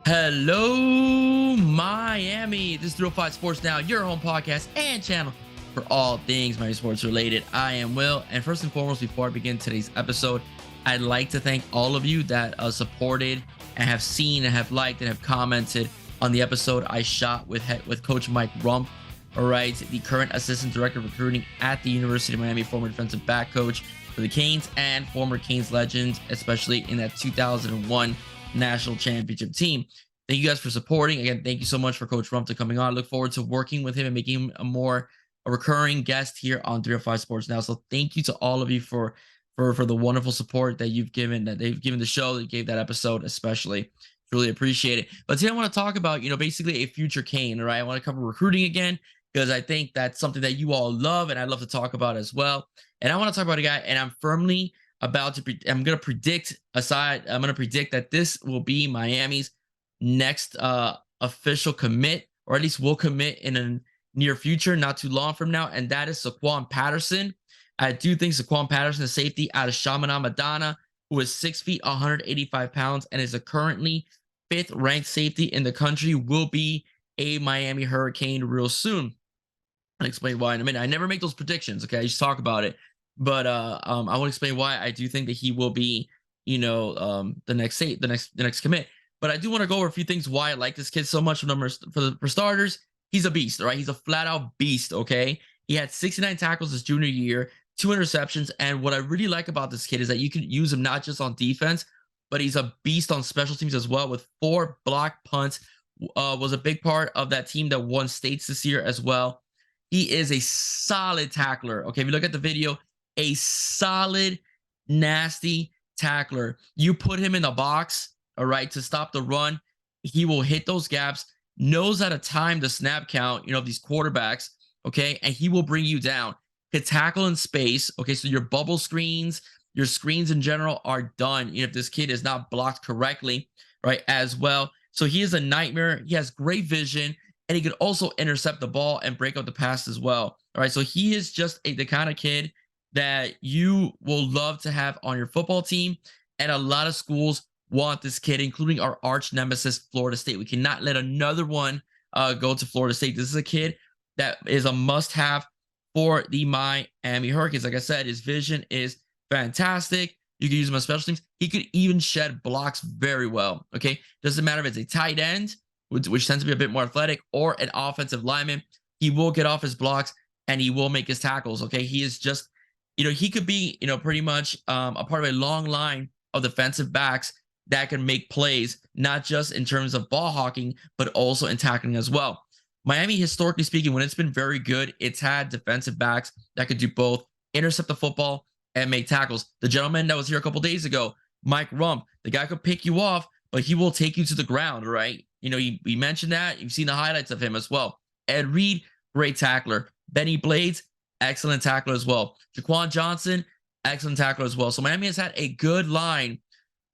Hello, Miami. This is 305 Sports Now, your home podcast and channel for all things Miami sports related. I am Will, and first and foremost, before I begin today's episode, I'd like to thank all of you that supported and have seen and have liked and have commented on the episode I shot with Coach Mike Rump. All right, the current assistant director of recruiting at the University of Miami, former defensive back coach for the Canes and former Canes legend, especially in that 2001 national championship team. Thank you guys for supporting. Again, thank you so much for Coach Rump to coming on. I look forward to working with him and making him a recurring guest here on 305 Sports Now. So thank you to all of you for the wonderful support that you've given, that they've given the show, that gave that episode, especially. Really appreciate it. But today I want to talk about, basically a future Cane, right? I want to cover recruiting again, because I think that's something that you all love and I'd love to talk about as well. And I want to talk about a guy, and I'm firmly I'm going to predict that this will be Miami's next official commit, or at least will commit in a near future, not too long from now. And that is Zaquan Patterson. I do think Zaquan Patterson, a safety out of Chaminade-Madonna, who is 6 feet, 185 pounds, and is a currently 5th ranked safety in the country, will be a Miami Hurricane real soon. I'll explain why in a minute. I never make those predictions. Okay. I just talk about it. But I want to explain why I do think that he will be, the next commit. But I do want to go over a few things why I like this kid so much. For starters, he's a beast, right? He's a flat out beast. Okay, he had 69 tackles his junior year, 2 interceptions, and what I really like about this kid is that you can use him not just on defense, but he's a beast on special teams as well. With 4 block punts, was a big part of that team that won states this year as well. He is a solid tackler. Okay, if you look at the video, a solid, nasty tackler. You put him in the box, all right, to stop the run, he will hit those gaps, knows how to time the snap count, these quarterbacks, okay, and he will bring you down. Could tackle in space, okay, so your bubble screens, your screens in general are done, if this kid is not blocked correctly, right, as well. So he is a nightmare. He has great vision, and he could also intercept the ball and break up the pass as well, all right. So he is just the kind of kid that you will love to have on your football team. And a lot of schools want this kid, including our arch nemesis, Florida State. We cannot let another one go to Florida State. This is a kid that is a must-have for the Miami Hurricanes. Like I said, his vision is fantastic. You can use him on special teams. He could even shed blocks very well, okay? Doesn't matter if it's a tight end, which tends to be a bit more athletic, or an offensive lineman. He will get off his blocks, and he will make his tackles, okay? He is just... he could be, pretty much a part of a long line of defensive backs that can make plays, not just in terms of ball hawking, but also in tackling as well. Miami, historically speaking, when it's been very good, it's had defensive backs that could do both, intercept the football and make tackles. The gentleman that was here a couple days ago, Mike Rump, the guy could pick you off, but he will take you to the ground, right? We mentioned that. You've seen the highlights of him as well. Ed Reed, great tackler. Benny Blades, excellent tackler as well. Jaquan Johnson, excellent tackler as well. So Miami has had a good line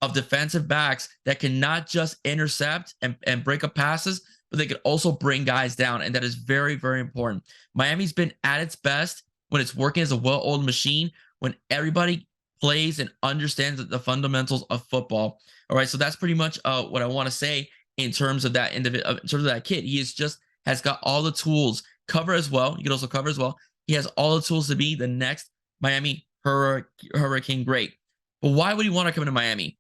of defensive backs that can not just intercept and break up passes, but they can also bring guys down. And that is very, very important. Miami's been at its best when it's working as a well-oiled machine, when everybody plays and understands the fundamentals of football. All right. So that's pretty much what I want to say in terms of that individual, in terms of that kid. He is just has got all the tools. Cover as well. You can also cover as well. He has all the tools to be the next Miami Hurricane great. But why would he want to come into Miami?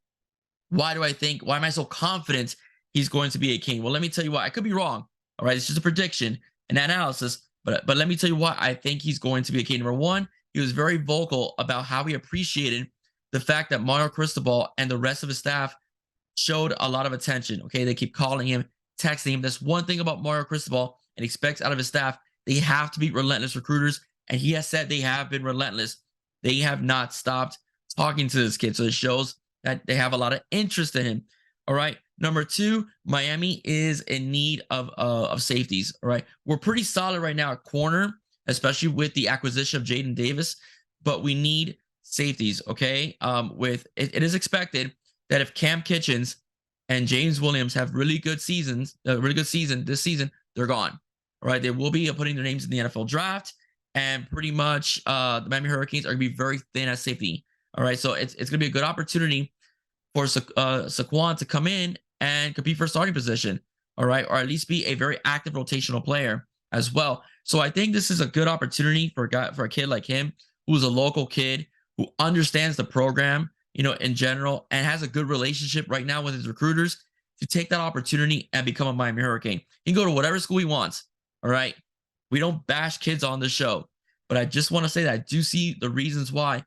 Why am I so confident he's going to be a King? Well, let me tell you why. I could be wrong. All right. It's just a prediction, an analysis. But let me tell you why I think he's going to be a King. Number one, he was very vocal about how he appreciated the fact that Mario Cristobal and the rest of his staff showed a lot of attention. Okay. They keep calling him, texting him. That's one thing about Mario Cristobal, and expects out of his staff. They have to be relentless recruiters, and he has said they have been relentless. They have not stopped talking to this kid, so it shows that they have a lot of interest in him. All right. Number two, Miami is in need of safeties. All right. We're pretty solid right now at corner, especially with the acquisition of Jaden Davis, but we need safeties. Okay. It is expected that if Cam Kitchens and James Williams have really good season this season, they're gone. All right. They will be putting their names in the NFL draft, and pretty much the Miami Hurricanes are going to be very thin at safety. All right. So it's going to be a good opportunity for Zaquan to come in and compete for a starting position. All right. Or at least be a very active rotational player as well. So I think this is a good opportunity for a kid like him, who's a local kid, who understands the program, in general, and has a good relationship right now with his recruiters, to take that opportunity and become a Miami Hurricane. He can go to whatever school he wants. All right. We don't bash kids on the show, but I just want to say that I do see the reasons why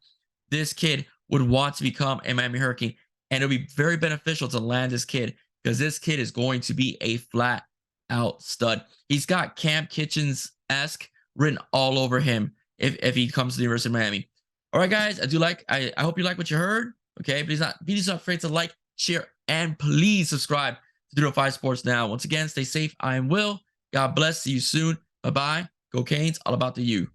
this kid would want to become a Miami Hurricane. And it'll be very beneficial to land this kid, because this kid is going to be a flat out stud. He's got Cam Kitchens-esque written all over him if he comes to the University of Miami. All right, guys, I hope you like what you heard. Okay, please not afraid to like, share, and please subscribe to 305 Sports Now. Once again, stay safe. I am Will. God bless. See you soon. Bye-bye. Go Canes. All about the U.